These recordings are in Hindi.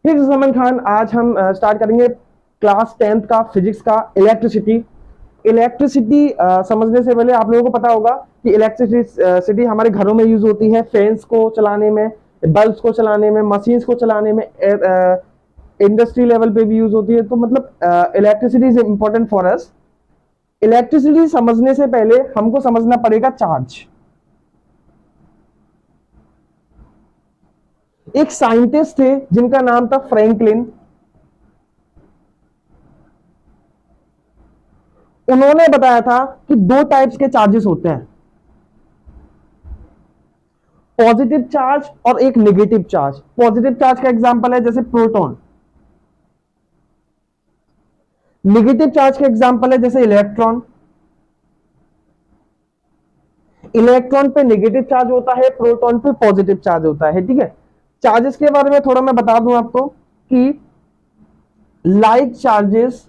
फिर जमन खान, आज हम स्टार्ट करेंगे क्लास 10th का फिजिक्स का इलेक्ट्रिसिटी। इलेक्ट्रिसिटी समझने से पहले आप लोगों को पता होगा कि इलेक्ट्रिसिटी हमारे घरों में यूज होती है, फैंस को चलाने में, बल्ब्स को चलाने में, मशीन्स को चलाने में, इंडस्ट्री लेवल पे भी यूज होती है। तो मतलब electricity is important for us. Electricity समझने से पहले हमको समझना पड़ेगा चार्ज। एक साइंटिस्ट थे जिनका नाम था फ्रैंकलिन। उन्होंने बताया था कि दो टाइप्स के चार्जेस होते हैं, पॉजिटिव चार्ज और एक नेगेटिव चार्ज। पॉजिटिव चार्ज का एग्जांपल है जैसे प्रोटॉन, नेगेटिव चार्ज का एग्जांपल है जैसे इलेक्ट्रॉन। इलेक्ट्रॉन पे नेगेटिव चार्ज होता है, प्रोटॉन पे पॉजिटिव चार्ज होता है। ठीक है, चार्जेस के बारे में थोड़ा मैं बता दूं आपको कि like charges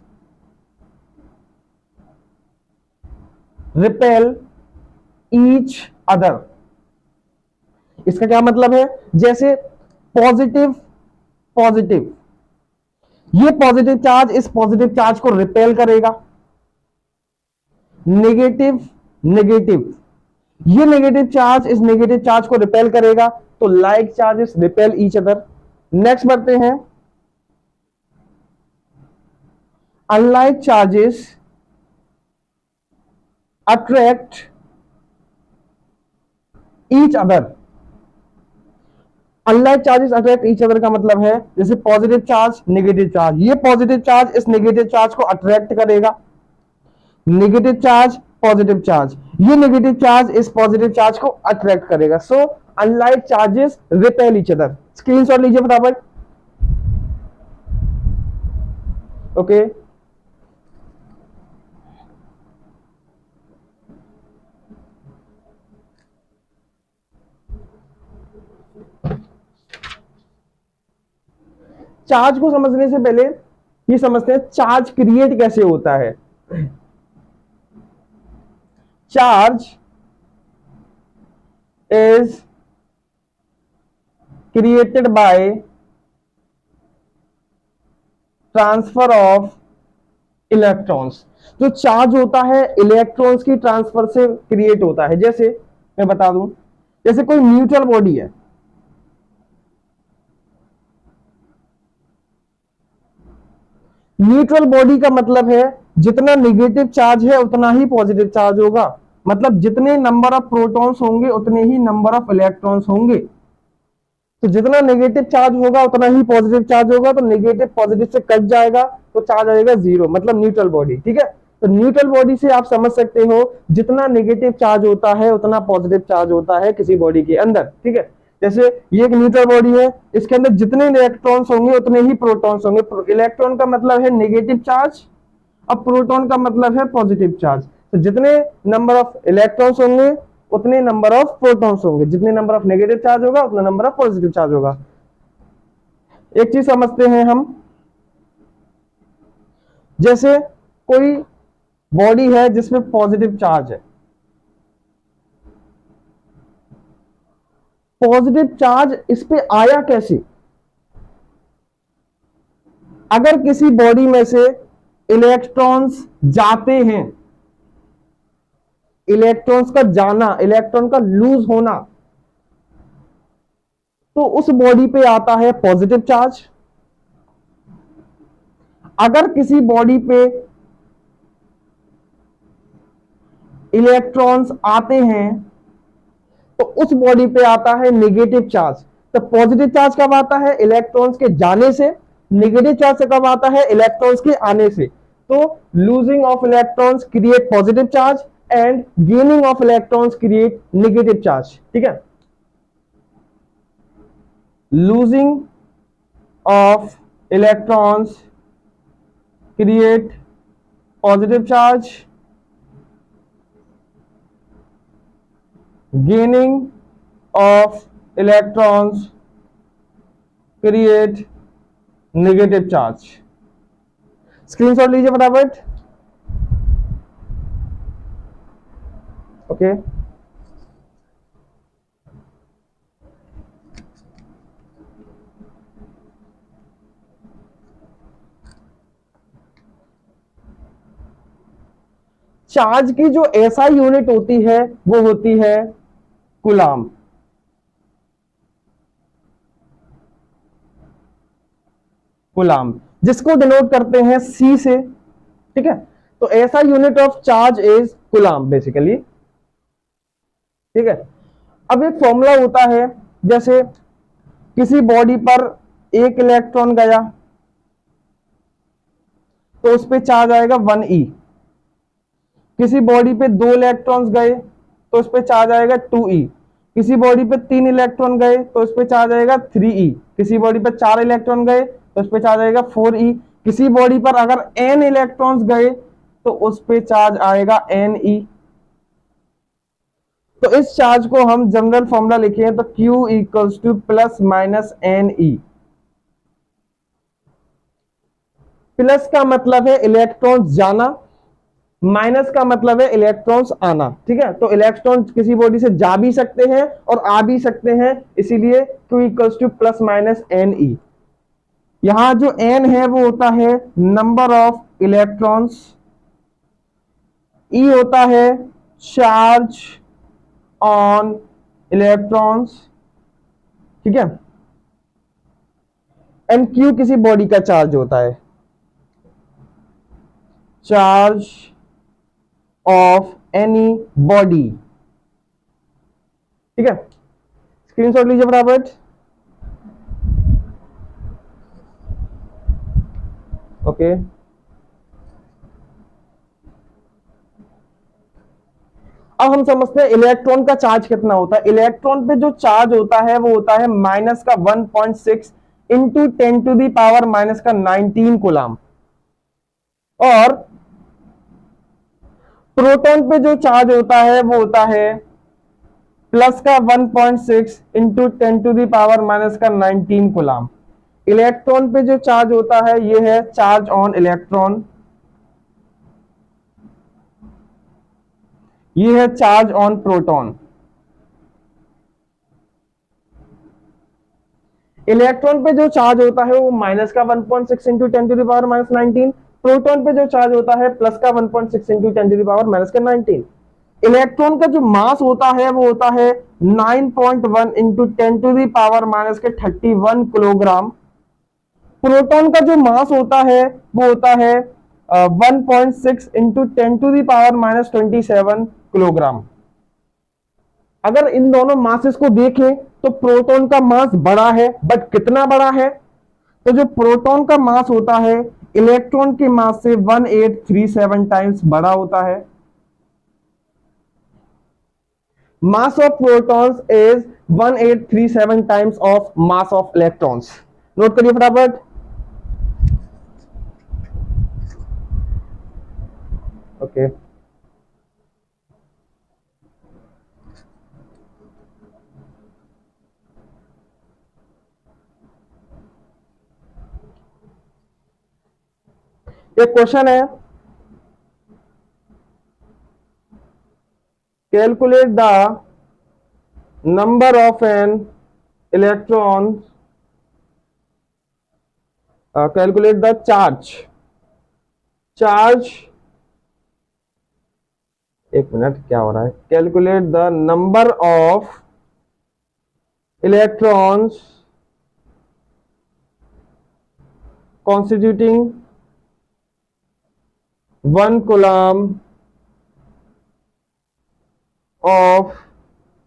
repel each other. इसका क्या मतलब है? जैसे पॉजिटिव पॉजिटिव, ये पॉजिटिव चार्ज इस पॉजिटिव चार्ज को रिपेल करेगा, नेगेटिव नेगेटिव, ये नेगेटिव चार्ज इस नेगेटिव चार्ज को रिपेल करेगा। तो like charges repel each other. Next बढ़ते हैं, unlike charges attract each other. Unlike charges attract each other का मतलब है जैसे पॉजिटिव चार्ज नेगेटिव चार्ज, ये पॉजिटिव चार्ज इस नेगेटिव चार्ज को अट्रैक्ट करेगा, नेगेटिव चार्ज पॉजिटिव चार्ज, ये नेगेटिव चार्ज इस पॉजिटिव चार्ज को अट्रैक्ट करेगा। So unlike charges repel each other. Screenshot लीजिए फटाफट। ओके, चार्ज को समझने से पहले ये समझते हैं चार्ज क्रिएट कैसे होता है। Charge is created by transfer of electrons. जो चार्ज होता है इलेक्ट्रॉन्स की ट्रांसफर से क्रिएट होता है। जैसे मैं बता दूं, जैसे कोई न्यूट्रल बॉडी है, न्यूट्रल बॉडी का मतलब है जितना नेगेटिव चार्ज है उतना ही पॉजिटिव चार्ज होगा। मतलब जितने नंबर ऑफ प्रोटॉन्स होंगे उतने ही नंबर ऑफ इलेक्ट्रॉन्स होंगे। तो जितना नेगेटिव चार्ज होगा उतना ही पॉजिटिव चार्ज होगा। तो नेगेटिव पॉजिटिव से कट जाएगा तो चार्ज आएगा जीरो, मतलब न्यूट्रल बॉडी। ठीक है, तो न्यूट्रल बॉडी से आप समझ सकते हो जितना नेगेटिव चार्ज होता है उतना पॉजिटिव चार्ज होता है किसी बॉडी के अंदर। ठीक है, जैसे ये एक न्यूट्रल बॉडी है, इसके अंदर जितने इलेक्ट्रॉन्स होंगे उतने ही प्रोटॉन्स होंगे। इलेक्ट्रॉन का मतलब है नेगेटिव चार्ज, अब प्रोटॉन का मतलब है पॉजिटिव चार्ज। तो जितने नंबर ऑफ इलेक्ट्रॉन्स होंगे उतने नंबर ऑफ प्रोटॉन्स होंगे, जितने नंबर ऑफ नेगेटिव चार्ज होगा उतना नंबर ऑफ पॉजिटिव चार्ज होगा। एक चीज समझते हैं हम, जैसे कोई बॉडी है जिसमें पॉजिटिव चार्ज है, पॉजिटिव चार्ज इस पे आया कैसे? अगर किसी बॉडी में से इलेक्ट्रॉन्स जाते हैं, इलेक्ट्रॉन्स का जाना, इलेक्ट्रॉन का लूज होना, तो उस बॉडी पे आता है पॉजिटिव चार्ज। अगर किसी बॉडी पे इलेक्ट्रॉन्स आते हैं तो उस बॉडी पे आता है नेगेटिव चार्ज। तो पॉजिटिव चार्ज कब आता है? इलेक्ट्रॉन्स के जाने से। नेगेटिव चार्ज से कब आता है? इलेक्ट्रॉन्स के आने से। तो losing of electrons create positive charge and gaining of electrons create negative charge. ठीक है, losing of electrons create positive charge, gaining of electrons create negative charge। Screenshot लीजिए फटाफट। ओके, चार्ज की जो एसआई यूनिट होती है वो होती है कूलाम। कूलाम जिसको डिनोट करते हैं सी से, ठीक है। तो ऐसा unit of charge is coulomb basically, ठीक है। अब एक फॉर्मूला होता है, जैसे किसी बॉडी पर एक इलेक्ट्रॉन गया तो उस पर चार्ज आएगा 1e। किसी बॉडी पे 2 इलेक्ट्रॉन्स गए तो उस पर चार्ज आएगा 2e। किसी बॉडी पे 3 इलेक्ट्रॉन गए तो उस पर चार्ज आएगा 3e। किसी बॉडी पे 4 इलेक्ट्रॉन गए तो उस पर चार्ज आएगा 4e। किसी बॉडी पर अगर n इलेक्ट्रॉन्स गए तो उस पर चार्ज आएगा ne। तो इस चार्ज को हम जनरल फॉर्मूला लिखे तो Q equals two plus minus ne। Plus का मतलब है इलेक्ट्रॉन्स जाना, माइनस का मतलब है इलेक्ट्रॉन्स आना, ठीक है। तो इलेक्ट्रॉन किसी बॉडी से जा भी सकते हैं और आ भी सकते हैं, इसीलिए Q equals two plus minus ne। यहां जो n है वो होता है नंबर ऑफ इलेक्ट्रॉन्स, E होता है चार्ज ऑन इलेक्ट्रॉन्स, ठीक है। एंड Q किसी बॉडी का चार्ज होता है, चार्ज ऑफ एनी बॉडी, ठीक है। स्क्रीनशॉट लीजिए फटाफट। ओके, अब हम समझते हैं इलेक्ट्रॉन का चार्ज कितना होता है। इलेक्ट्रॉन पे जो चार्ज होता है वो होता है माइनस का 1.6 into 10 to the power minus का 19 कूलम। और प्रोटॉन पे जो चार्ज होता है वो होता है प्लस का 1.6 into 10 to the power minus का 19 कूलम। इलेक्ट्रॉन पे जो चार्ज होता है ये है चार्ज ऑन इलेक्ट्रॉन, ये है चार्ज ऑन प्रोटॉन। इलेक्ट्रॉन पे जो चार्ज होता है वो माइनस का 1.6 into 10 to the power minus 19। Proton पे जो चार्ज होता है प्लस का 1.6 into 10 to the power minus का 19। इलेक्ट्रॉन का जो मास होता है वो होता है 9.1 into 10 to the power minus के 31 किलोग्राम। प्रोटॉन का जो मास होता है वो होता है 1.6 into 10 to the power minus 27 kilogram. अगर इन दोनों मासेस को देखें तो प्रोटॉन का मास बड़ा है, बट कितना बड़ा है? तो जो प्रोटॉन का मास होता है इलेक्ट्रॉन के मास से 1837 टाइम्स बड़ा होता है। Mass of protons is 1837 times of mass of electrons. Note करिए फटाफट। ओके, एक क्वेश्चन है, calculate the number of an electron, calculate the charge, एक मिनट क्या हो रहा है, calculate the number of electrons constituting 1 coulomb of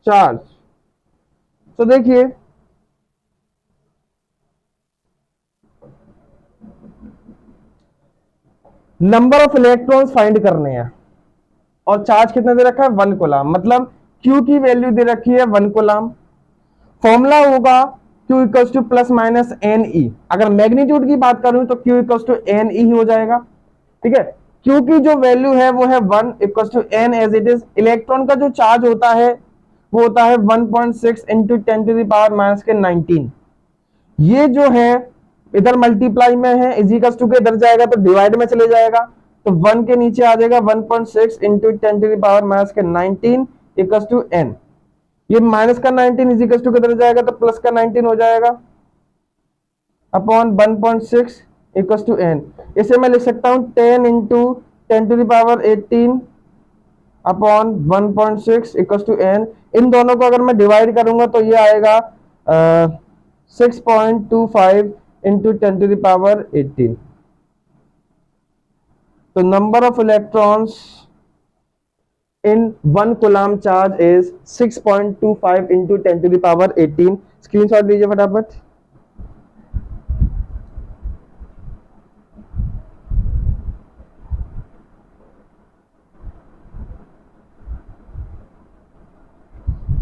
charge. तो देखिए नंबर ऑफ इलेक्ट्रॉन्स फाइंड करने हैं और चार्ज कितना दे रखा है 1 कूलम, मतलब Q की वैल्यू दे रखी है 1 कूलम। फॉर्मूला होगा Q equals two plus minus NE। अगर मैग्नीट्यूड की बात करूं तो Q इक्वल्स टू NE ही हो जाएगा, ठीक है। Q की जो वैल्यू है वो है 1 equals to N as it is. Electron का जो चार्ज होता है वो होता है 1.6 into 10 to the power minus के 19। ये जो है इधर मल्टीप्लाई में है, इजिकल्स टू के इधर जाएगा तो डिवाइड में चले जाएगा, तो 1 के नीचे आ जाएगा 1.6 into 10 to the power minus के 19 इक्वल्स टू n। ये माइनस का 19 इजिकल्स टू किधर जाएगा तो प्लस का 19 हो जाएगा अपॉन 1.6 इक्वल्स टू n। इसे मैं लिख सकता हूं 10 into 10 to the power 18 upon 1.6 equal to n। इन दोनों को अगर मैं डिवाइड करूंगा तो ये आएगा 6.25 इंटू 10⁻18। तो number of electrons in 1 coulomb charge is 6.25 into 10 to the power 18। Screenshot लीजिए फटाफट।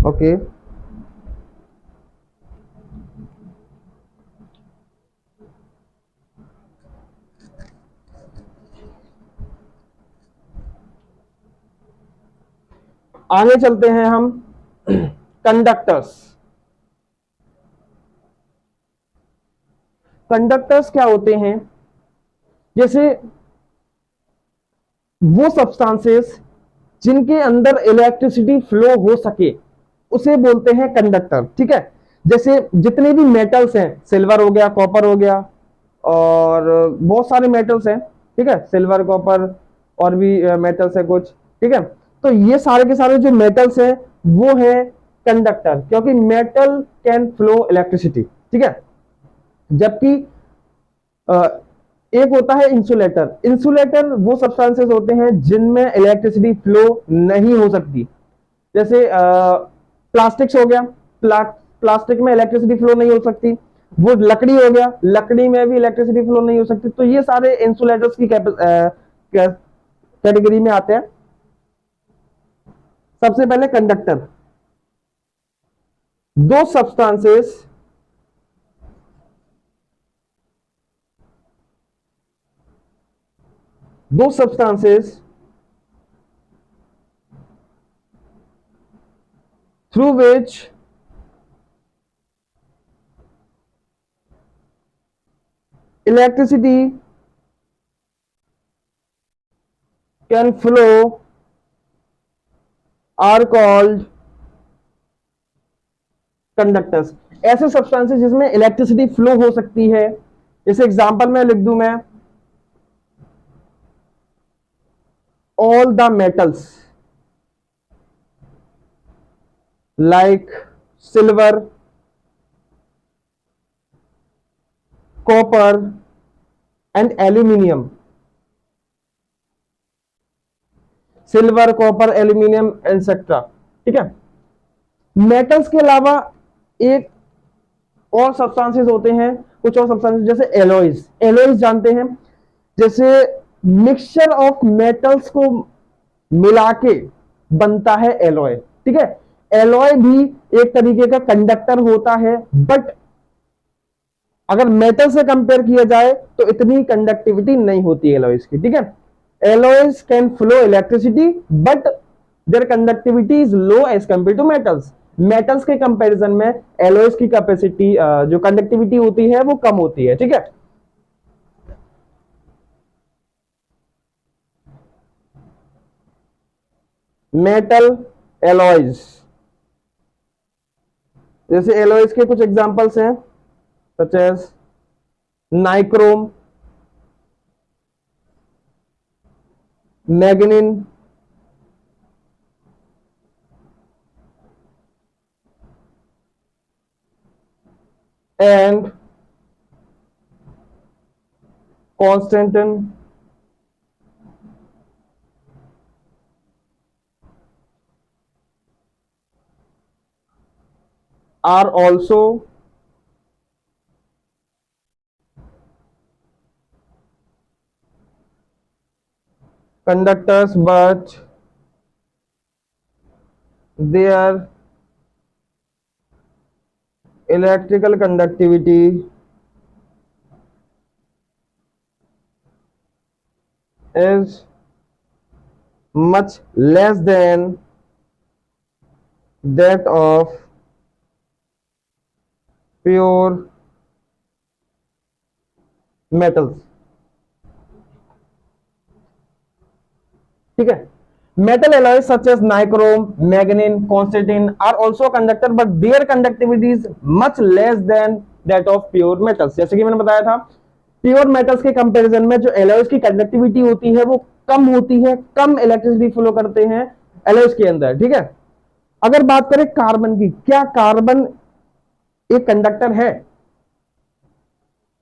ओके आगे चलते हैं हम कंडक्टर्स। कंडक्टर्स क्या होते हैं? जैसे वो सब्सटेंसेस जिनके अंदर इलेक्ट्रिसिटी फ्लो हो सके उसे बोलते हैं कंडक्टर। ठीक है, जैसे जितने भी मेटल्स हैं, सिल्वर हो गया, कॉपर हो गया, और बहुत सारे मेटल्स हैं। ठीक है, सिल्वर, कॉपर और भी मेटल्स है कुछ। ठीक है, तो ये सारे के सारे जो मेटल्स हैं वो है कंडक्टर, क्योंकि मेटल कैन फ्लो इलेक्ट्रिसिटी। ठीक है, जबकि एक होता है इंसुलेटर। इंसुलेटर वो सब्सटेंसेस होते हैं जिनमें इलेक्ट्रिसिटी फ्लो नहीं हो सकती। जैसे प्लास्टिक्स हो गया, प्लास्टिक में इलेक्ट्रिसिटी फ्लो नहीं हो सकती। वो लकड़ी हो गया, लकड़ी में भी इलेक्ट्रिसिटी फ्लो नहीं हो सकती। तो ये सारे इंसुलेटर्स की कैटेगरी में आते हैं। सबसे पहले कंडक्टर, दो substances through which electricity can flow are called conductors. ऐसे सब्सटेंसेस जिसमें इलेक्ट्रिसिटी फ्लो हो सकती है, जैसे एग्जांपल में लिख दूं मैं, all the metals like silver, copper and aluminium. Silver, copper, aluminium etcetera. ठीक है, मेटल्स के अलावा एक और सब्सटेंसेस होते हैं, कुछ और सब्सटेंसेस जैसे एलॉयज। एलॉयज जानते हैं, जैसे मिक्सचर ऑफ मेटल्स को मिला के बनता है एलॉय। ठीक है, एलॉय भी एक तरीके का कंडक्टर होता है, बट अगर मेटल से कंपेयर किया जाए तो इतनी कंडक्टिविटी नहीं होती है एलॉयज की। ठीक है, alloys can flow electricity but their conductivity is low as compare to metals. Metals के कंपैरिजन में एलॉयज की कैपेसिटी, जो कंडक्टिविटी होती है वो कम होती है। ठीक है, मेटल एलॉयज, जैसे एलॉयज के कुछ एग्जांपल्स हैं such as nichrome, manganin, and Constantin, are also conductors, but their electrical conductivity is much less than that of pure metals। ठीक है, metal alloys such as nichrome, manganese, constantin are also conductor but their conductivity is much less than that of pure metals। जैसे कि मैंने बताया था, प्योर मेटल्स के कंपैरिजन में जो एलॉयज की कंडक्टिविटी होती है वो कम होती है, कम इलेक्ट्रिसिटी फ्लो करते हैं एलॉयज के अंदर, ठीक है। अगर बात करें कार्बन की, क्या कार्बन एक कंडक्टर है?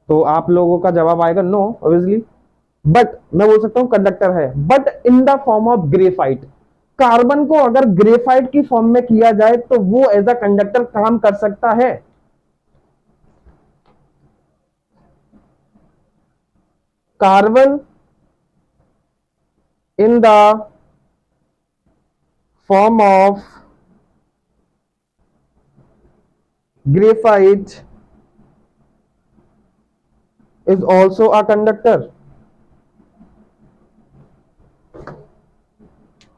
तो आप लोगों का जवाब आएगा नो ऑब्वियसली, बट मैं बोल सकता हूं कंडक्टर है, but in the form of graphite. Carbon को अगर ग्रेफाइट की फॉर्म में किया जाए तो वो एज अ कंडक्टर काम कर सकता है। Carbon in the form of graphite is also a conductor.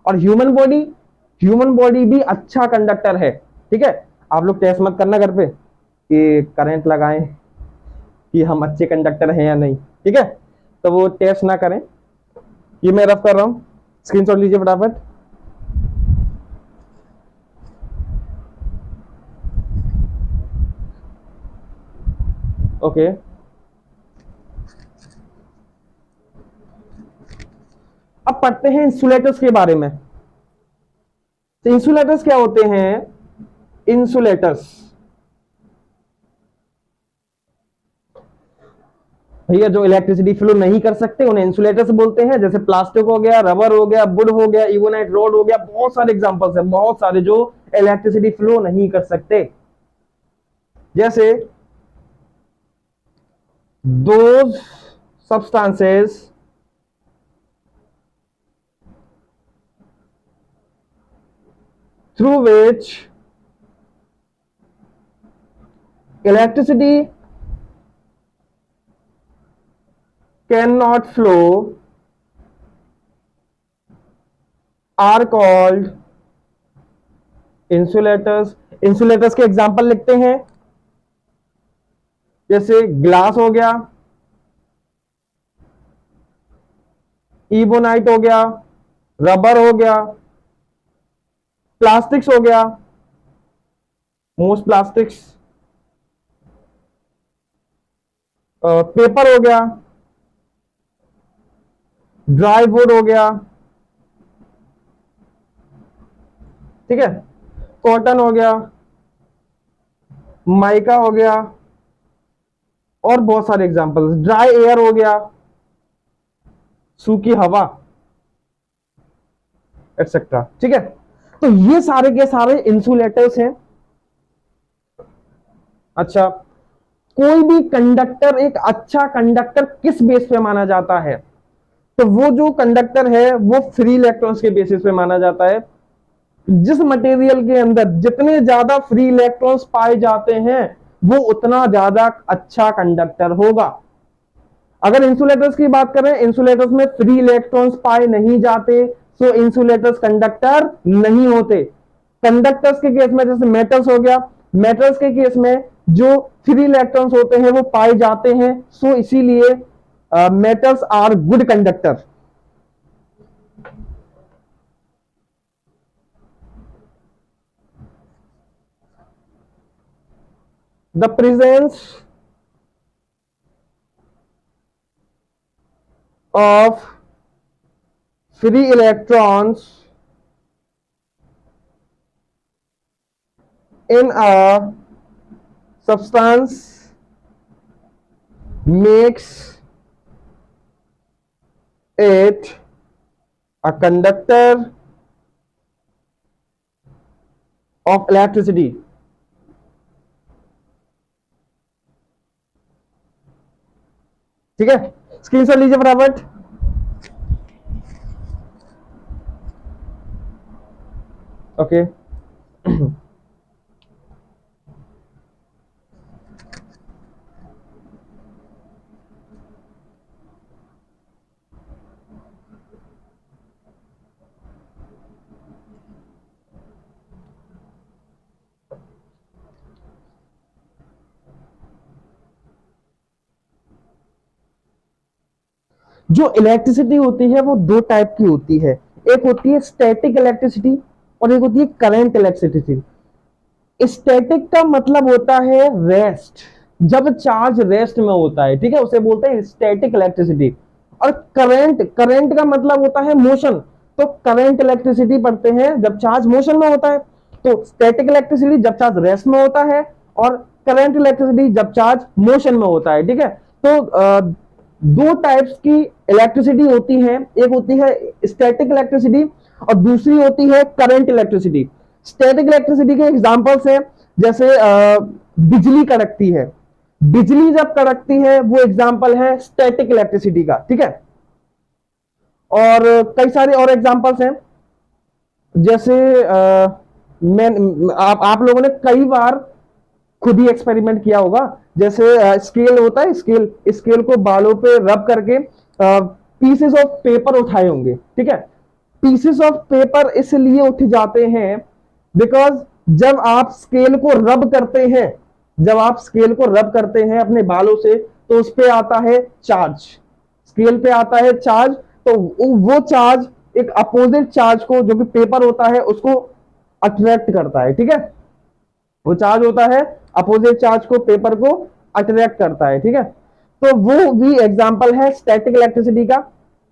और ह्यूमन बॉडी भी अच्छा कंडक्टर है, ठीक है। आप लोग टेस्ट मत करना घर पे कि करंट लगाएं कि हम अच्छे कंडक्टर हैं या नहीं, ठीक है। तो वो टेस्ट ना करें। ये मैं रफ कर रहा हूं, स्क्रीनशॉट लीजिए फटाफट। ओके, अब पढ़ते हैं इंसुलेटर्स के बारे में। तो इंसुलेटर्स क्या होते हैं? इंसुलेटर्स भैया जो इलेक्ट्रिसिटी फ्लो नहीं कर सकते उन्हें इंसुलेटर्स बोलते हैं। जैसे प्लास्टिक हो गया, रबर हो गया, वुड हो गया, इवोनाइट रोड हो गया, बहुत सारे एग्जांपल्स हैं, बहुत सारे जो इलेक्ट्रिसिटी फ्लो नहीं कर सकते। जैसे those substances through which electricity cannot flow are called insulators। Insulators के एग्जांपल लिखते हैं, जैसे ग्लास हो गया, इबोनाइट हो गया, रबर हो गया, प्लास्टिक्स हो गया, मोस्ट प्लास्टिक्स, पेपर हो गया, ड्राई वुड हो गया, ठीक है, कॉटन हो गया, माइका हो गया, और बहुत सारे एग्जांपल्स, ड्राई एयर हो गया, सूखी हवा, एटसेट्रा, ठीक है। तो ये सारे के सारे इंसुलेटर्स हैं। अच्छा, कोई भी कंडक्टर एक अच्छा कंडक्टर किस बेस पे माना जाता है? तो वो जो कंडक्टर है वो फ्री इलेक्ट्रॉन्स के बेसिस पे माना जाता है। जिस मटेरियल के अंदर जितने ज्यादा फ्री इलेक्ट्रॉन्स पाए जाते हैं वो उतना ज्यादा अच्छा कंडक्टर होगा। अगर इंसुलेटर्स की बात करें, इंसुलेटर्स में फ्री इलेक्ट्रॉन्स पाए नहीं जाते, सो इंसुलेटर्स कंडक्टर नहीं होते। कंडक्टर्स के केस में जैसे मेटल्स हो गया, मेटल्स के केस में जो फ्री इलेक्ट्रॉन्स होते हैं वो पाए जाते हैं, सो इसीलिए metals are good conductor. The presence of free electrons in a substance makes it a conductor of electricity। ठीक है, स्क्रीनशॉट लीजिए फटाफट। ओके, जो इलेक्ट्रिसिटी होती है वो दो टाइप की होती है। एक होती है स्टैटिक इलेक्ट्रिसिटी और एक होती है करंट इलेक्ट्रिसिटी। स्टैटिक का मतलब होता है रेस्ट, जब चार्ज रेस्ट में होता है, ठीक है, उसे बोलते हैं स्टैटिक इलेक्ट्रिसिटी। और करंट, करंट का मतलब होता है मोशन, तो करंट इलेक्ट्रिसिटी पढ़ते हैं जब चार्ज मोशन में होता है, तो स्टैटिक इलेक्ट्रिसिटी जब चार्ज रेस्ट में होता है, और करंट इलेक्ट्रिसिटी जब चार्ज मोशन में होता है। ठीक है, तो दो टाइप्स की इलेक्ट्रिसिटी होती है, एक होती है स्टैटिक इलेक्ट्रिसिटी और दूसरी होती है करंट इलेक्ट्रिसिटी। स्टैटिक इलेक्ट्रिसिटी के एग्जांपल्स हैं, जैसे बिजली कड़कती है, बिजली जब कड़कती है वो एग्जांपल है स्टैटिक इलेक्ट्रिसिटी का। ठीक है, और कई सारे और एग्जांपल्स हैं, जैसे मैं आप लोगों ने कई बार खुद ही एक्सपेरिमेंट किया होगा, जैसे स्केल होता है, स्केल स्केल को बालों पे रब करके पीसेस ऑफ पेपर उठाए होंगे। ठीक है, पीसेस ऑफ पेपर इसलिए उठ जाते हैं बिकॉज जब आप स्केल को रब करते हैं, जब आप स्केल को रब करते हैं अपने बालों से, तो उस पे आता है चार्ज, स्केल पे आता है चार्ज, तो वो चार्ज एक अपोजिट चार्ज को, जो कि पेपर होता है, उसको अट्रैक्ट करता है। ठीक है, वो चार्ज होता है अपोजिट चार्ज को, पेपर को अट्रैक्ट करता है। ठीक है, तो वो भी एग्जांपल है स्टैटिक इलेक्ट्रिसिटी का।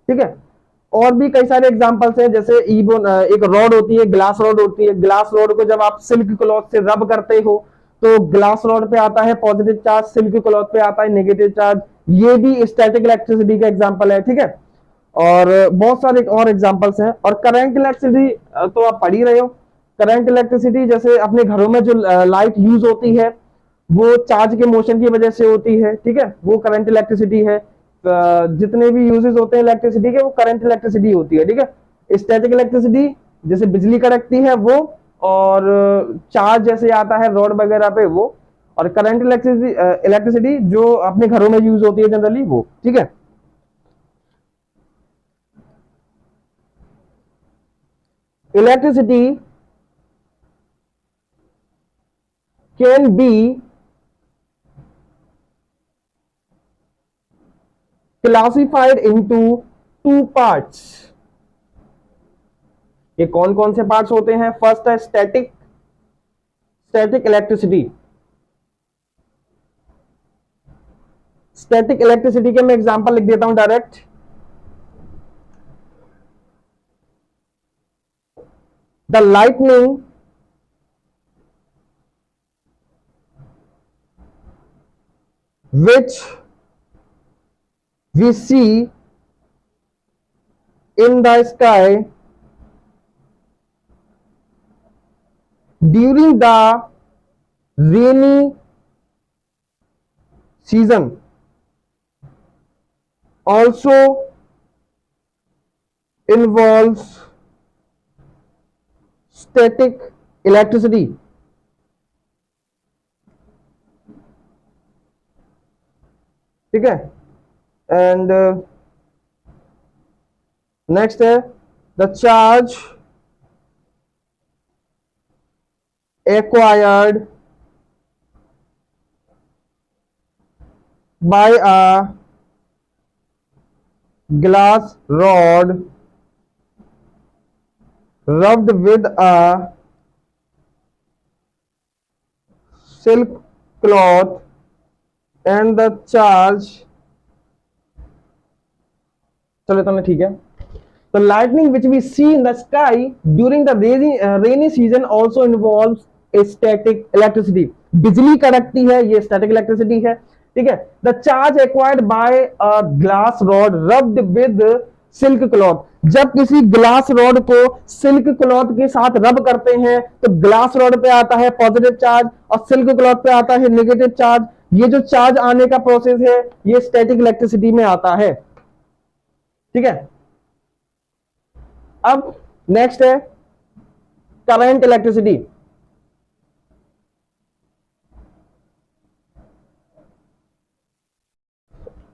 ठीक है, और भी कई सारे एग्जांपल्स हैं, जैसे एक रॉड होती है, ग्लास रॉड होती है, ग्लास रॉड को जब आप सिल्क क्लॉथ से रब करते हो तो ग्लास रॉड पे आता है पॉजिटिव चार्ज, सिल्क क्लॉथ पे आता है नेगेटिव चार्ज, ये भी स्टैटिक इलेक्ट्रिसिटी का एग्जांपल है। ठीक है, और बहुत सारे और एग्जांपल्स हैं। और करंट इलेक्ट्रिसिटी तो आप पढ़ ही रहे हो। करंट इलेक्ट्रिसिटी जैसे अपने घरों में जो लाइट यूज होती है वो चार्ज के मोशन की वजह से होती है। ठीक है, वो करंट इलेक्ट्रिसिटी है। जितने भी यूजेस होते हैं इलेक्ट्रिसिटी के, वो करंट इलेक्ट्रिसिटी होती है। ठीक है, स्टैटिक इलेक्ट्रिसिटी जैसे बिजली कड़कती है वो, और चार्ज जैसे आता है रॉड वगैरह पे वो, और करंट इलेक्ट्रिसिटी इलेक्ट्रिसिटी जो अपने घरों में यूज होती है जनरली वो। ठीक है, electricity can be classified into two parts। ये कौन कौन से पार्ट्स होते हैं? फर्स्ट है static, static electricity. Static electricity के मैं एग्जांपल लिख देता हूं direct. The lightning which we see in the sky during the rainy season also involves static electricity। ठीक है, एंड नेक्स्ट है the charge acquired by a glass rod rubbed with a silk cloth and the charge, चलो इतना ठीक है। The lightning which we see in the sky during the rainy season also involves a static electricity। बिजली कड़कती है, ये static electricity है। ठीक है, the charge acquired by a glass rod rubbed with silk cloth। जब किसी ग्लास रॉड को सिल्क क्लॉथ के साथ रब करते हैं तो ग्लास रॉड पे आता है पॉजिटिव चार्ज और सिल्क क्लॉथ पे आता है नेगेटिव चार्ज। ये जो चार्ज आने का प्रोसेस है ये स्टैटिक इलेक्ट्रिसिटी में आता है। ठीक है, अब नेक्स्ट है करंट इलेक्ट्रिसिटी।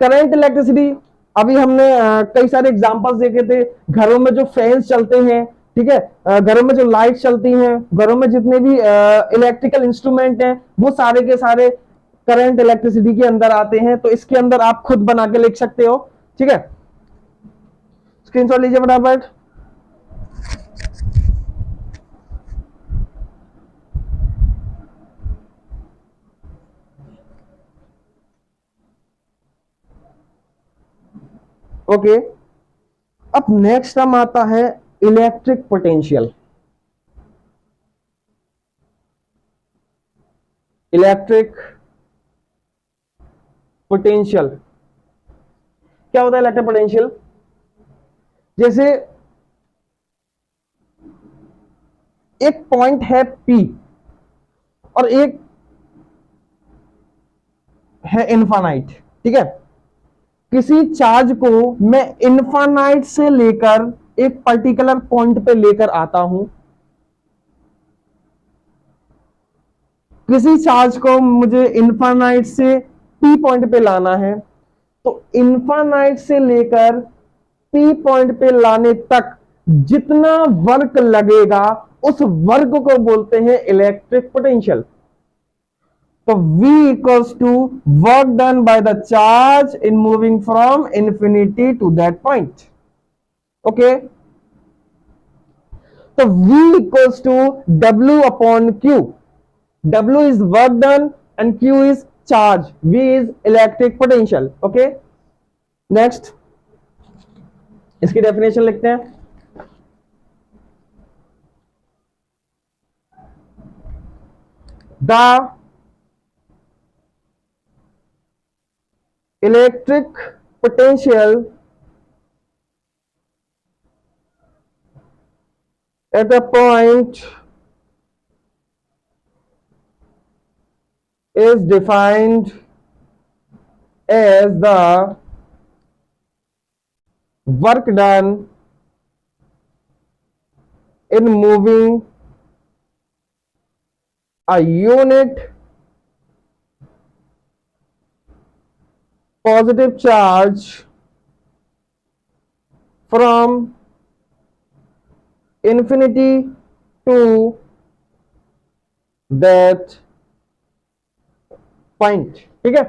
करंट इलेक्ट्रिसिटी अभी हमने कई सारे एग्जांपल्स देखे थे। घरों में जो फैंस चलते हैं, ठीक है, घरों में जो लाइट चलती हैं, घरों में जितने भी इलेक्ट्रिकल इंस्ट्रूमेंट हैं, वो सारे के सारे करंट इलेक्ट्रिसिटी के अंदर आते हैं। तो इसके अंदर आप खुद बना के लिख सकते हो। ठीक है, स्क्रीनशॉट लीजिए फटाफट। ओके, अब नेक्स्ट हम आता है इलेक्ट्रिक पोटेंशियल, इलेक्ट्रिक पोटेंशियल क्या होता है? इलेक्ट्रिक पोटेंशियल जैसे एक पॉइंट है P और एक है इनफाइनाइट, ठीक है। किसी चार्ज को मैं इनफाइनाइट से लेकर एक पर्टिकुलर पॉइंट पे लेकर आता हूं, किसी चार्ज को मुझे इनफाइनाइट से P पॉइंट पे लाना है, तो इनफाइनाइट से लेकर P पॉइंट पे लाने तक जितना वर्क लगेगा उस वर्क को बोलते हैं इलेक्ट्रिक पोटेंशियल। तो V equals to work done by the charge in moving from infinity to that point. Okay. तो V equals to W upon Q. W is work done and Q is charge. V is electric potential. Okay. Next. इसकी डेफिनेशन लिखते हैं। The electric potential at a point is defined as the work done in moving a unit positive charge from infinity to that point। ठीक है,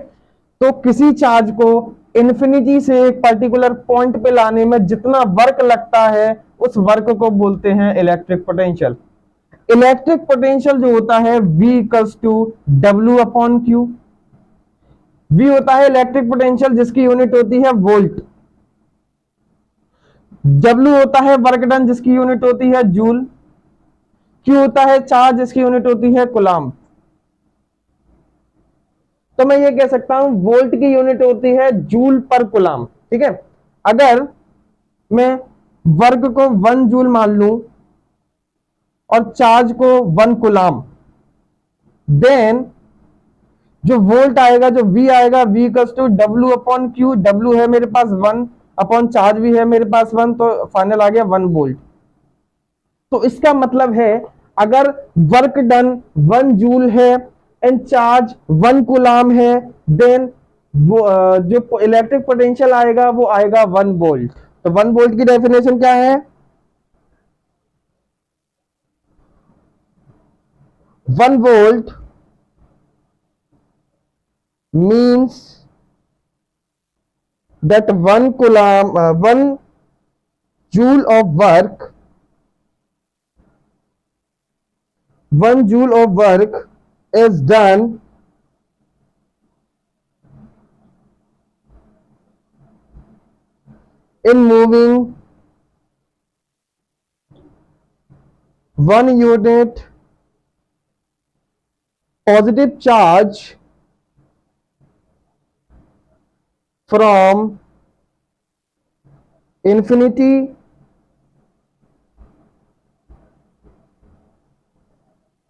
तो किसी चार्ज को इन्फिनिटी से एक पर्टिकुलर पॉइंट पे लाने में जितना वर्क लगता है उस वर्क को बोलते हैं इलेक्ट्रिक पोटेंशियल। इलेक्ट्रिक पोटेंशियल जो होता है V equals to W upon Q। V होता है इलेक्ट्रिक पोटेंशियल जिसकी यूनिट होती है वोल्ट। W होता है वर्क डन जिसकी यूनिट होती है जूल। Q होता है चार्ज जिसकी यूनिट होती है कूलम्ब। तो मैं ये कह सकता हूं वोल्ट की यूनिट होती है जूल पर कूलम्ब। ठीक है, अगर मैं वर्क को 1 जूल मान लूं और चार्ज को 1 कूलम्ब, देन जो वोल्ट आएगा, जो V आएगा, V equals to W upon Q। W है मेरे पास 1 अपॉन चार्ज भी है मेरे पास 1, तो फाइनल आ गया 1 वोल्ट। तो इसका मतलब है अगर वर्क डन 1 जूल है एंड चार्ज 1 कूलम्ब है, देन जो इलेक्ट्रिक पोटेंशियल आएगा वो आएगा 1 वोल्ट। तो 1 वोल्ट की डेफिनेशन क्या है? 1 volt means that 1 coulomb, 1 joule of work, 1 joule of work is done in moving 1 unit positive charge from infinity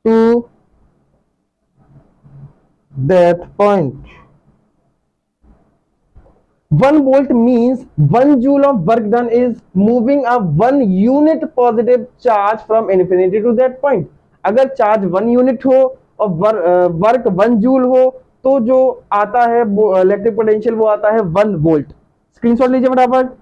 to that point। 1 volt means 1 joule of work done is moving a 1 unit positive charge from infinity to that point। अगर चार्ज 1 यूनिट हो और वर्क 1 जूल हो तो जो आता है इलेक्ट्रिक पोटेंशियल वो आता है 1 वोल्ट। स्क्रीनशॉट लीजिए फटाफट।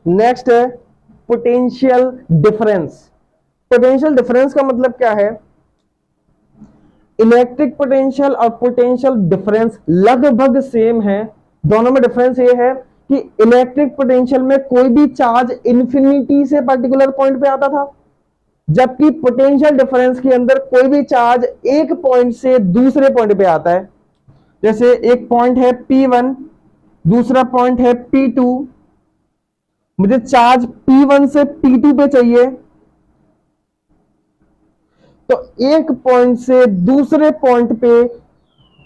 नेक्स्ट है पोटेंशियल डिफरेंस। पोटेंशियल डिफरेंस का मतलब क्या है? इलेक्ट्रिक पोटेंशियल और पोटेंशियल डिफरेंस लगभग सेम है। दोनों में डिफरेंस ये है कि इलेक्ट्रिक पोटेंशियल में कोई भी चार्ज इन्फिनिटी से पर्टिकुलर पॉइंट पे आता था, जबकि पोटेंशियल डिफरेंस के अंदर कोई भी चार्ज एक पॉइंट से दूसरे पॉइंट पे आता है। जैसे एक पॉइंट है P1, दूसरा पॉइंट है P2, मुझे चार्ज P1 से P2 पे चाहिए, तो एक पॉइंट से दूसरे पॉइंट पे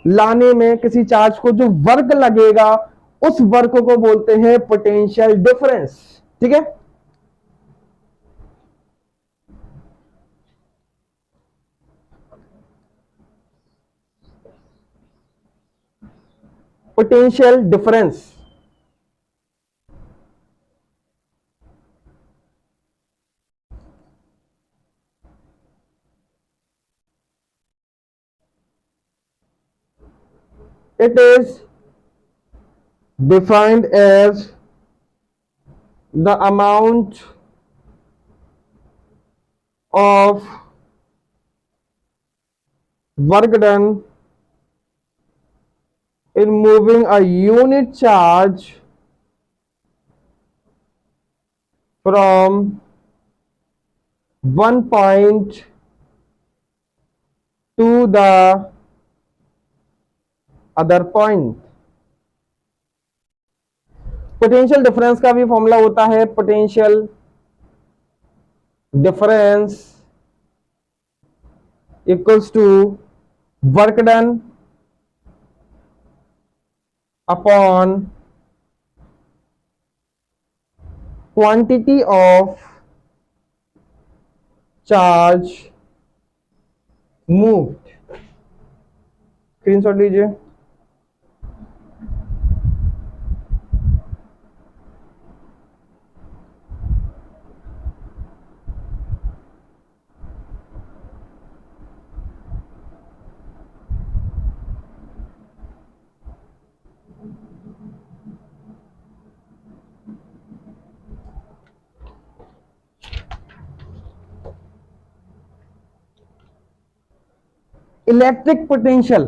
लाने में किसी चार्ज को जो वर्क लगेगा उस वर्क को बोलते हैं पोटेंशियल डिफरेंस। ठीक है, potential difference. It is defined as the amount of work done in moving a unit charge from one point to the other point। Potential difference का भी फॉर्मूला होता है potential difference equals to work done upon quantity of charge moved. Screenshot लीजिए। इलेक्ट्रिक पोटेंशियल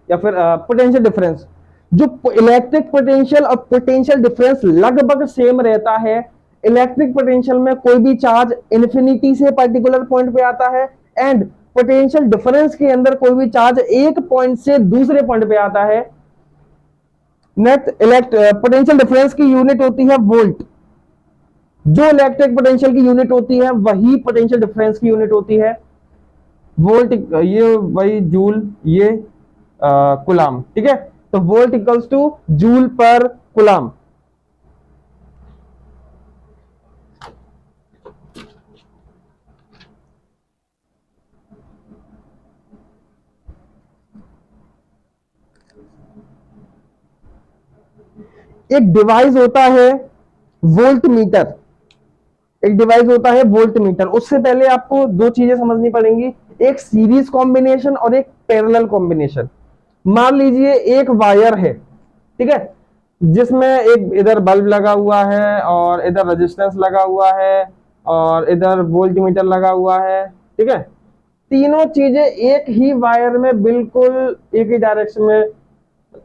या फिर पोटेंशियल डिफरेंस, जो इलेक्ट्रिक पोटेंशियल और पोटेंशियल डिफरेंस लगभग सेम रहता है। इलेक्ट्रिक पोटेंशियल में कोई भी चार्ज इन्फिनिटी से पर्टिकुलर पॉइंट पे आता है एंड पोटेंशियल डिफरेंस के अंदर कोई भी चार्ज एक पॉइंट से दूसरे पॉइंट पे आता है। नेक्स्ट पोटेंशियल डिफरेंस की यूनिट होती है वोल्ट। जो इलेक्ट्रिक पोटेंशियल की यूनिट होती है वही पोटेंशियल डिफरेंस की यूनिट होती है वोल्ट। ये वही जूल, ये कुलाम। ठीक है, तो वोल्ट इक्वल्स टू जूल पर कुलाम। एक डिवाइस होता है वोल्ट मीटर, एक डिवाइस होता है वोल्ट मीटर। उससे पहले आपको दो चीजें समझनी पड़ेंगी, एक सीरीज कॉम्बिनेशन और एक पैरेलल कॉम्बिनेशन। मान लीजिए एक वायर है, ठीक है, जिसमें एक इधर बल्ब लगा हुआ है और इधर रेजिस्टेंस लगा हुआ है और इधर वोल्ट मीटर लगा हुआ है। ठीक है, तीनों चीजें एक ही वायर में बिल्कुल एक ही डायरेक्शन में,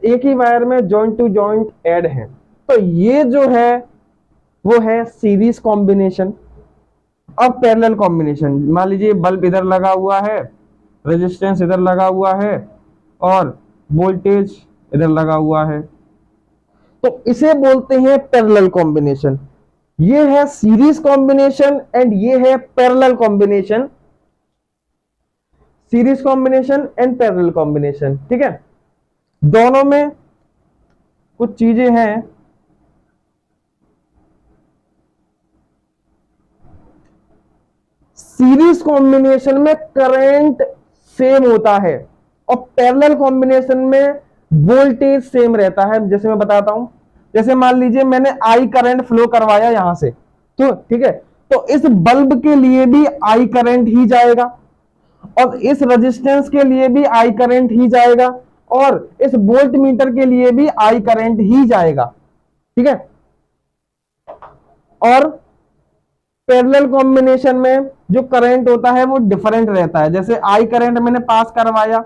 एक ही वायर में जॉइंट टू जॉइंट ऐड है। तो ये जो है वो है सीरीज कॉम्बिनेशन। अब पैरेलल कॉम्बिनेशन, मान लीजिए बल्ब इधर लगा हुआ है, रेजिस्टेंस इधर लगा हुआ है और वोल्टेज इधर लगा हुआ है, तो इसे बोलते हैं पैरेलल कॉम्बिनेशन। ये है सीरीज कॉम्बिनेशन एंड ये है parallel combination. Series combination and parallel combination. ठीक है, दोनों में कुछ चीजें हैं। सीरीज कॉम्बिनेशन में करंट सेम होता है और पैरेलल कॉम्बिनेशन में वोल्टेज सेम रहता है। जैसे मैं बताता हूं, जैसे मान लीजिए मैंने आई करंट फ्लो करवाया यहां से, तो ठीक है, तो इस बल्ब के लिए भी आई करंट ही जाएगा और इस रेजिस्टेंस के लिए भी आई करंट ही जाएगा और इस वोल्ट मीटर के लिए भी आई करंट ही जाएगा। ठीक है, और पैरेलल कॉम्बिनेशन में जो करंट होता है वो डिफरेंट रहता है। जैसे आई करंट मैंने पास करवाया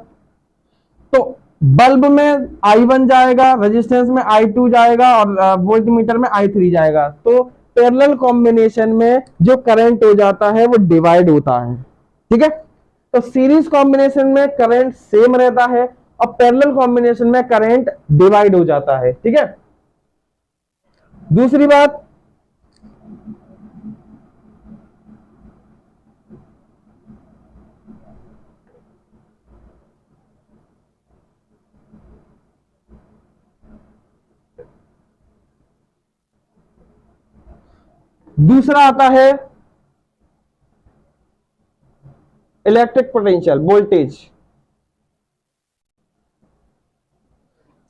तो बल्ब में I1 जाएगा, रेजिस्टेंस में I2 जाएगा और वोल्ट मीटर में I3 जाएगा। तो पैरेलल कॉम्बिनेशन में जो करंट हो जाता है वो डिवाइड होता है। ठीक है, तो सीरीज कॉम्बिनेशन में करंट सेम रहता है और पैरेलल कॉम्बिनेशन में करंट डिवाइड हो जाता है। ठीक है, दूसरी बात, दूसरा आता है electric potential voltage.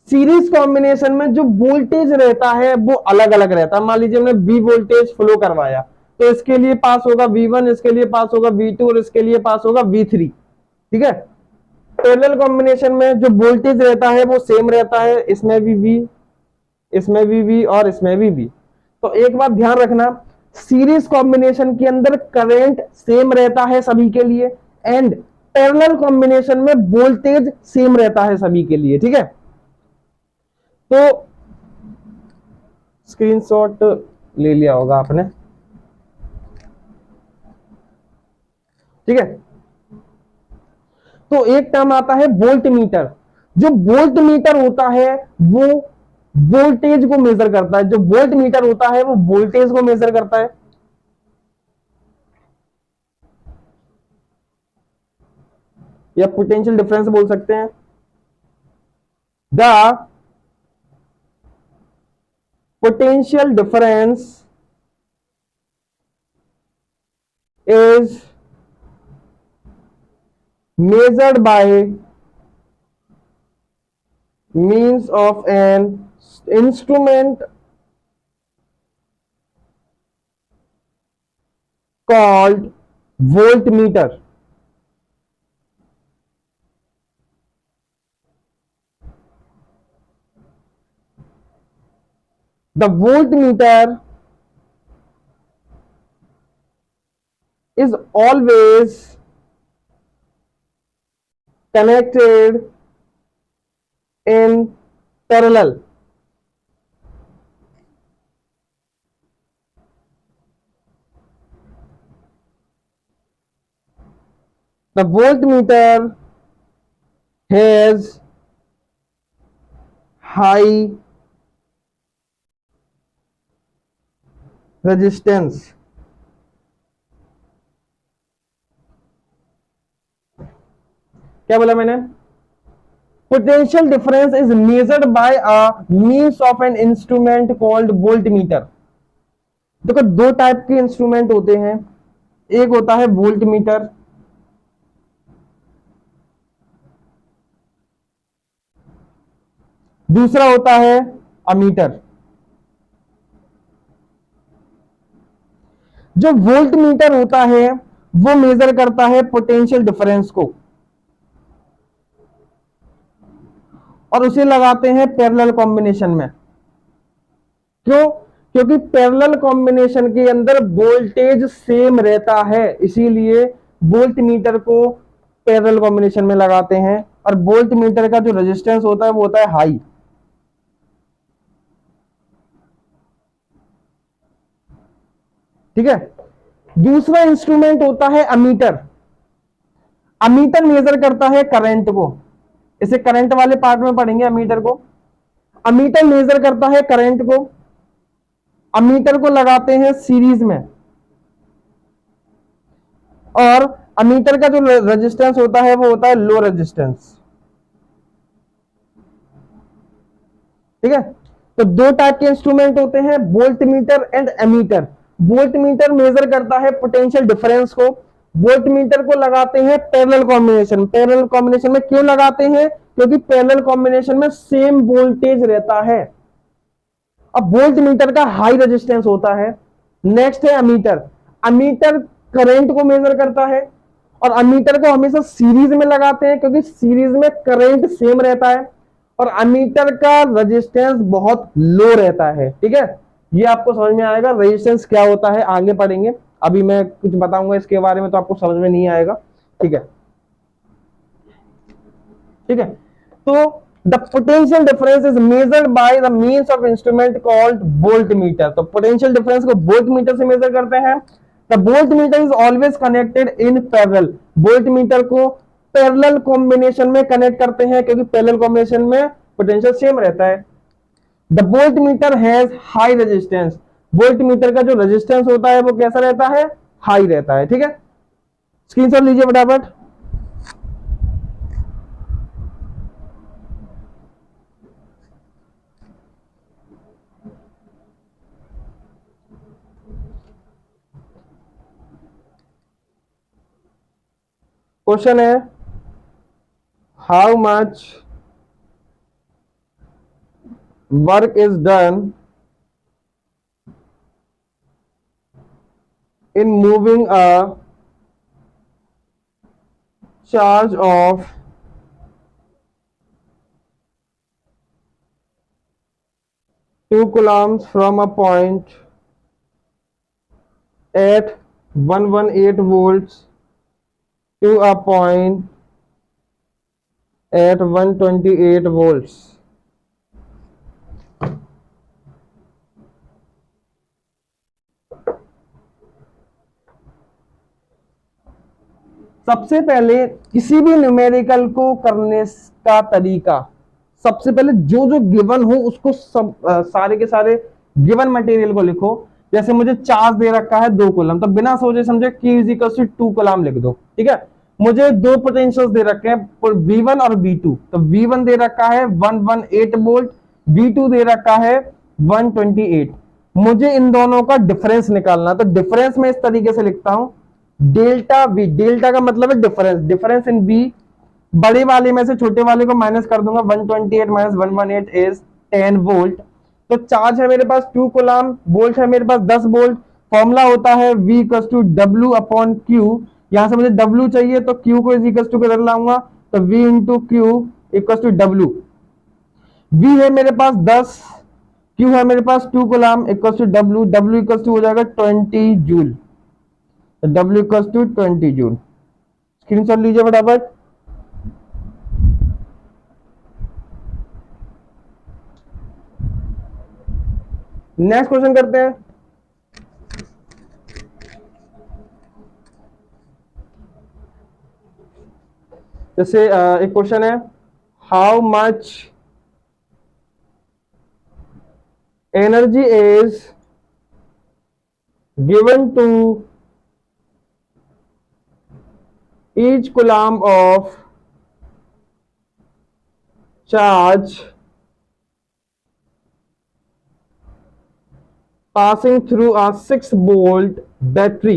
Series combination में जो वोल्टेज रहता है वो अलग अलग रहता है। मान लीजिए हमने V वोल्टेज फ्लो करवाया, तो इसके लिए पास होगा V1, इसके लिए पास होगा V2 और इसके लिए पास होगा V3। ठीक है, पैरेलल कॉम्बिनेशन में जो वोल्टेज रहता है वो सेम रहता है, इसमें भी V, इसमें भी V और इसमें भी V। तो एक बात ध्यान रखना, सीरीज कॉम्बिनेशन के अंदर करंट सेम रहता है सभी के लिए एंड पैरेलल कॉम्बिनेशन में वोल्टेज सेम रहता है सभी के लिए। ठीक है, तो स्क्रीनशॉट ले लिया होगा आपने। ठीक है, तो एक टर्म आता है वोल्ट मीटर। जो वोल्ट मीटर होता है वो वोल्टेज को मेजर करता है, जो वोल्ट मीटर होता है वो वोल्टेज को मेजर करता है। या पोटेंशियल डिफरेंस बोल सकते हैं। The potential difference is measured by means of an instrument called voltmeter. The voltmeter is always connected in parallel. The voltmeter has high resistance. क्या बोला मैंने? Potential difference is measured by a means of an instrument called voltmeter. देखो दो टाइप के इंस्ट्रूमेंट होते हैं, एक होता है वोल्टमीटर, दूसरा होता है अमीटर। जो वोल्टमीटर होता है वो मेजर करता है पोटेंशियल डिफरेंस को और उसे लगाते हैं पैरेलल कॉम्बिनेशन में। क्यों? क्योंकि पैरेलल कॉम्बिनेशन के अंदर वोल्टेज सेम रहता है, इसीलिए वोल्टमीटर को पैरेलल कॉम्बिनेशन में लगाते हैं। और वोल्टमीटर का जो रेजिस्टेंस होता है वो होता है हाई। ठीक है, दूसरा इंस्ट्रूमेंट होता है अमीटर। अमीटर मेजर करता है करंट को, इसे करंट वाले पार्ट में पढ़ेंगे अमीटर को। अमीटर मेजर करता है करंट को, अमीटर को लगाते हैं सीरीज में और अमीटर का जो रेजिस्टेंस होता है वो होता है लो रेजिस्टेंस। ठीक है, तो दो टाइप के इंस्ट्रूमेंट होते हैं, voltmeter and ammeter. Voltmeter measure करता है पोटेंशियल डिफरेंस को, वोल्टमीटर को लगाते हैं पैरेलल कॉम्बिनेशन। पैरेलल कॉम्बिनेशन में क्यों लगाते हैं? क्योंकि पैरेलल कॉम्बिनेशन में सेम वोल्टेज रहता है। अब वोल्टमीटर का हाई रेजिस्टेंस होता है। नेक्स्ट है अमीटर। अमीटर करंट को मेजर करता है और अमीटर को हमेशा सीरीज में लगाते हैं क्योंकि सीरीज में करंट सेम रहता है और अमीटर का रेजिस्टेंस बहुत लो रहता है। ठीक है, ये आपको समझ में आएगा रेजिस्टेंस क्या होता है, आगे पढ़ेंगे। अभी मैं कुछ बताऊंगा इसके बारे में तो आपको समझ में नहीं आएगा। ठीक है, ठीक है, तो the potential difference is measured by the means of instrument called volt meter. तो पोटेंशियल डिफरेंस को वोल्ट मीटर से मेजर करते हैं। The volt meter is always connected in parallel. Volt meter को पैरेलल कॉम्बिनेशन में कनेक्ट करते हैं क्योंकि पैरेलल कॉम्बिनेशन में पोटेंशियल सेम रहता है। The volt meter has high resistance. Volt meter का जो रेजिस्टेंस होता है वो कैसा रहता है, हाई रहता है। ठीक है, स्क्रीनशॉट लीजिए फटाफट। क्वेश्चन है how much work is done in moving a charge of 2 coulombs from a point at 118 volts to a point at 128 volts। सबसे पहले किसी भी न्यूमेरिकल को करने का तरीका, सबसे पहले जो जो गिवन हो उसको सब सारे के सारे गिवन मटेरियल को लिखो। जैसे मुझे चार्ज दे रखा है 2 कूलम, तो बिना सोचे समझे Q = 2 कूलम लिख दो। ठीक है, मुझे दो पोटेंशियल्स दे रखे हैं V1 और V2। तो V1 दे रखा है 118 वोल्ट, V2 दे रखा है 128। मुझे इन दोनों का डिफरेंस निकालना, तो डिफरेंस में इस तरीके से लिखता हूं डेल्टा V। डेल्टा का मतलब है डिफरेंस, डिफरेंस इन V। बड़े वाले में से छोटे वाले को माइनस कर दूंगा, 128 माइनस 118 इज 10 वोल्ट। तो चार्ज है मेरे पास 2 कूलम, वोल्ट है मेरे पास 10 वोल्ट। फॉर्मूला होता है V = W/Q। यहां से मुझे W चाहिए तो Q को इज इक्वल टू किधर लाऊंगा, तो V × Q = W। V है मेरे पास 10, Q है मेरे पास 2 कूलम = W। W = हो जाएगा 20 जूल, तो W = 20 जूल। स्क्रीनशॉट लीजिए फटाफट। नेक्स्ट क्वेश्चन करते हैं। जैसे एक क्वेश्चन है how much energy is given to each coulomb of charge passing through a 6 volt battery.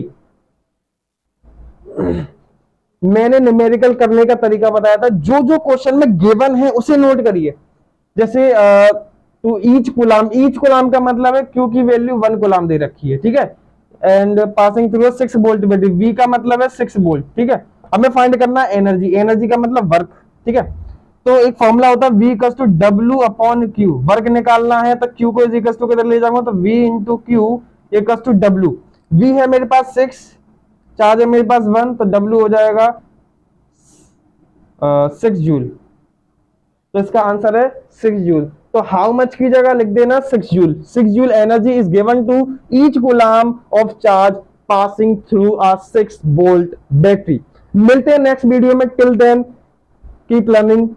मैंने न्यूमेरिकल करने का तरीका बताया था, जो जो क्वेश्चन में गिवन है उसे नोट करिए। जैसे to each coulomb, each coulomb का मतलब है Q की वैल्यू 1 कूलम दे रखी है। ठीक है, and passing through 6 volt battery, V का मतलब है 6 वोल्ट। ठीक है, हमें फाइंड करना है एनर्जी, एनर्जी का मतलब वर्क। ठीक है, तो एक फॉर्मूला होता है V = W/Q। वर्क निकालना है तो Q को इज इक्वल टू किधर ले जाऊंगा, तो V × Q = W। V है मेरे पास 6, चार्ज है मेरे पास 1, तो W हो जाएगा 6 जूल। तो इसका आंसर है 6 जूल। तो हाउ मच की जगह लिख देना 6 joule. 6 joule energy is given to each coulomb of charge passing through a 6 volt battery. मिलते हैं नेक्स्ट वीडियो में, टिल देन कीप लर्निंग।